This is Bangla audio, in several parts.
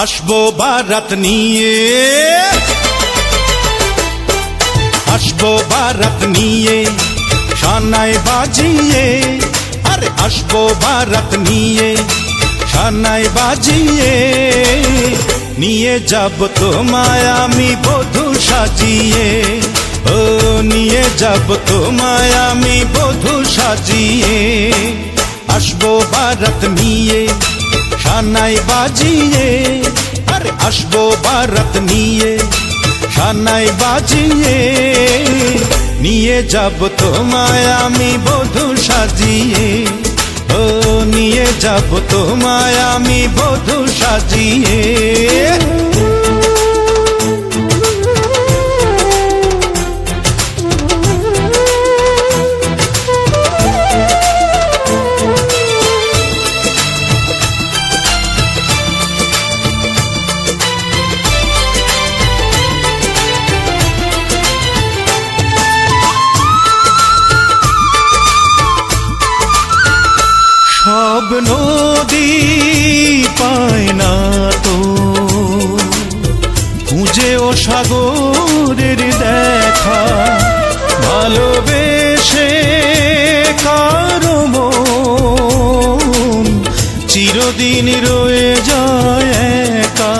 আসবো বারাত নিয়ে, আসবো বারাত নিয়ে, শানায় বাজিয়ে, আরে আসবো বারাত নিয়ে, শানায় বাজিয়ে, নিয়ে যাব তোমায় আমি বধূ সাজিয়ে, ও নিয়ে যাব তোমায় আমি বধূ সাজিয়ে। আসবো বারাত নিয়ে, শানায় বাজিয়ে, আরে আসবো বারাত নিয়ে, শানায় বাজিয়ে, নিয়ে যাব তোমায় আমি বধূ সাজিয়ে, ও নিয়ে যাব তোমায় আমি বধূ সাজিয়ে। সব নদী পায় না তো খুঁজেও সাগরের দেখা, ভালোবেসে কারো মন চিরদিন রয়ে যায় একা।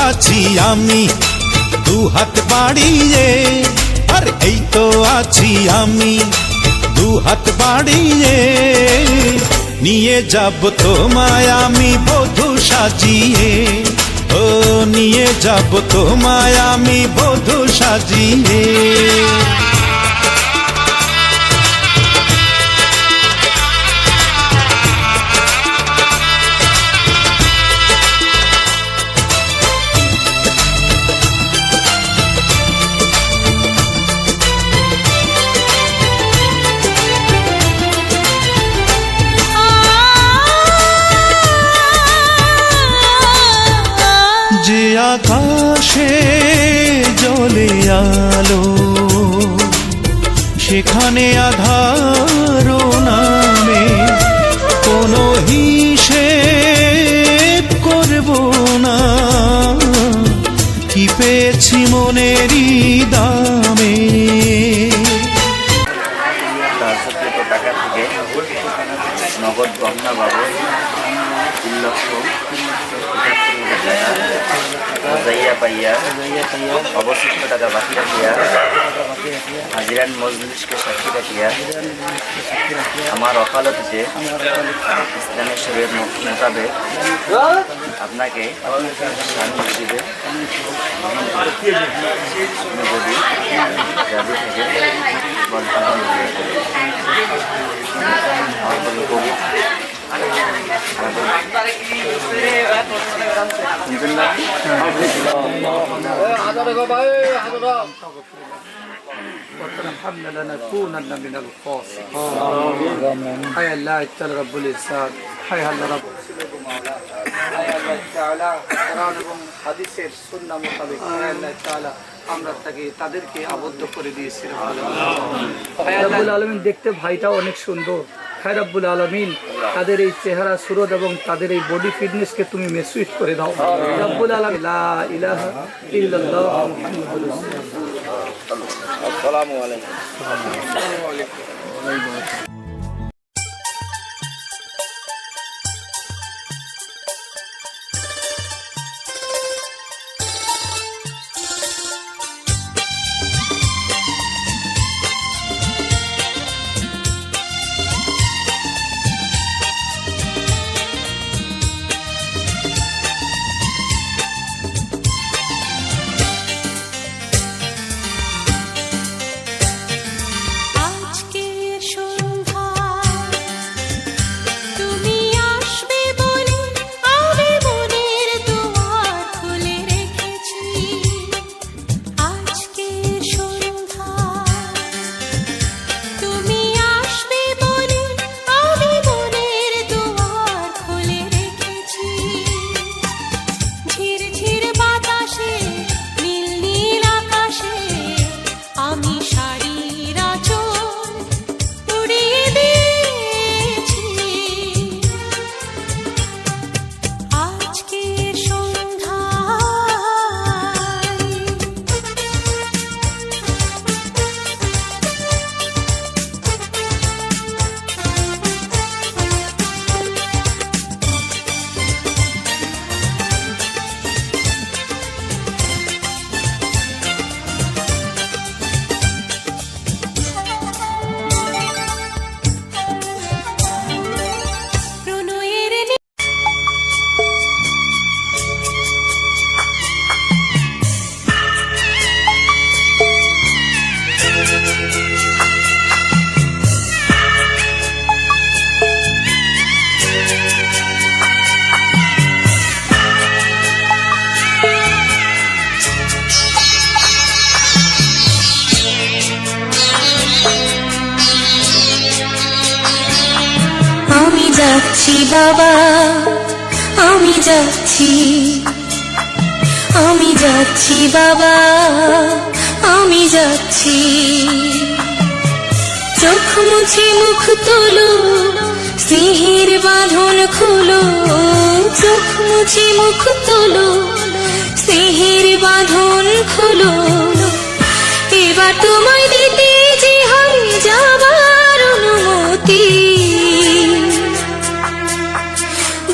আছি আমি দু হাত বাড়িয়ে, আর এই তো আছি আমি দু হাত বাড়িয়ে, নিয়ে যাব তোমায় আমি বধূ সাজিয়ে, ও নিয়ে যাব তোমায় আমি বধূ সাজিয়ে। যে আকাশে জ্বলে আলো, সেখানে আধার নামে কোনো হিসেব করব না, কি পেয়েছি মনেরই দামে। টাকা থেকে নগদ গহনা বাবদ 3,75,000 টাকা পাইয়া অবশিষ্ট টাকা বাকি রাখিয়া হাজিরান মজলিসকে সাক্ষী রাখিয়া আমার ওকালতিতে ইসলামের শরীয়ত মোতাবেক আপনাকে স্বামী হিসেবে আপনি যদি রাজি থেকে বলতে وترحمنا لنكونن من الخاسرين. حي الله تعالى رب العزة حي الله رب হাদিসের সুন্নাহ মোতাবেক আল্লাহ তাআলা আমরা তাদেরকে আবদ্ধ করে দিয়েছি। রব্বুল আলামিন দেখতে ভাইটাও অনেক সুন্দর। হায় রব্বুল আলামিন তাদের এই চেহারা সুরত এবং তাদের এই বডি ফিটনেসকে তুমি মেসুইট করে দাও রব্বুল আলামিন। লা ইলাহা ইল্লাল্লাহ মুহাম্মাদুর রাসূলুল্লাহ। আসসালামু আলাইকুম। আজকের সন্ধ্যা যাচ্ছি বাবা, আমি যাচ্ছি, আমি যাচ্ছি বাবা, আমি যাচ্ছি। চোখ মুছে মুখ তোলো, স্নেহের বাঁধন খুলো, চোখ মুছে মুখ তোলো, স্নেহের বাঁধন খুলো। এবার তোমায় দিতে যে হয় যাবার অনুমতি।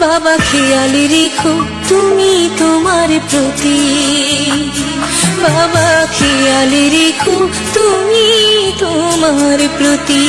বাবা খেয়াল রেখো তুমি তোমার প্রতি, বাবা খেয়াল রেখো তুমি তোমার প্রতি।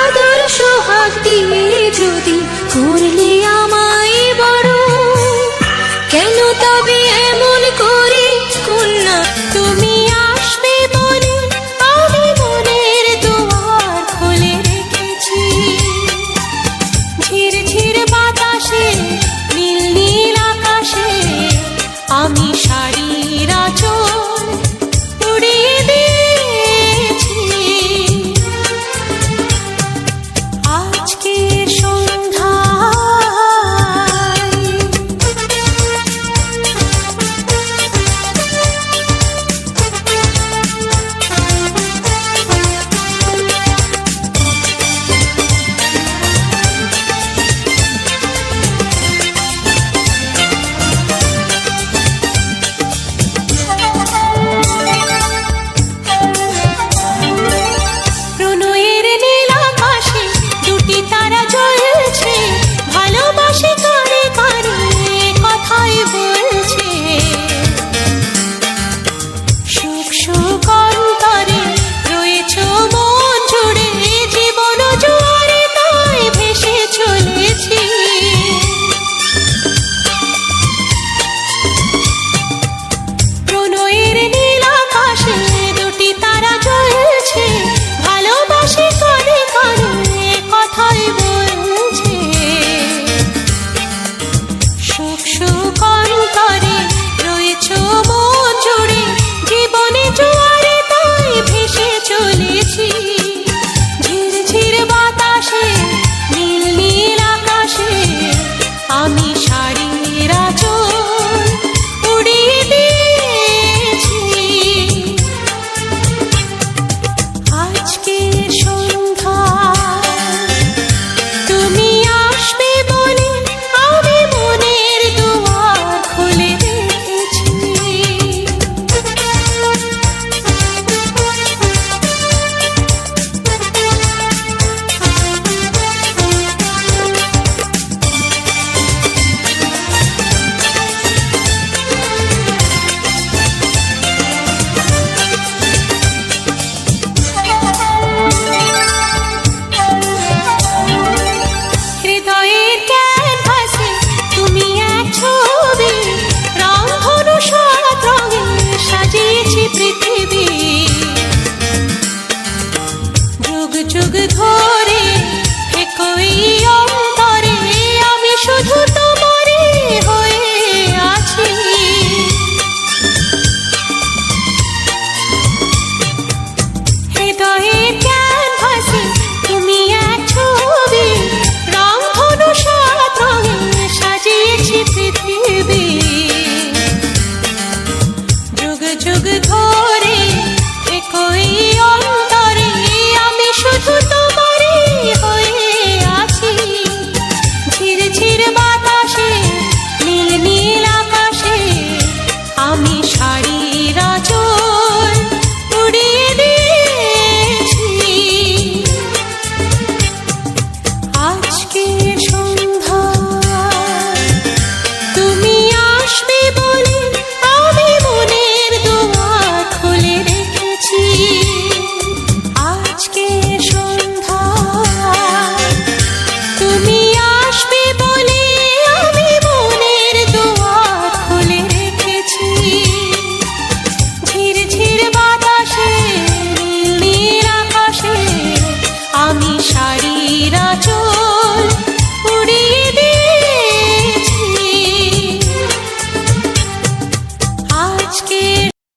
আদর্শ হাত দিয়ে যদি করলে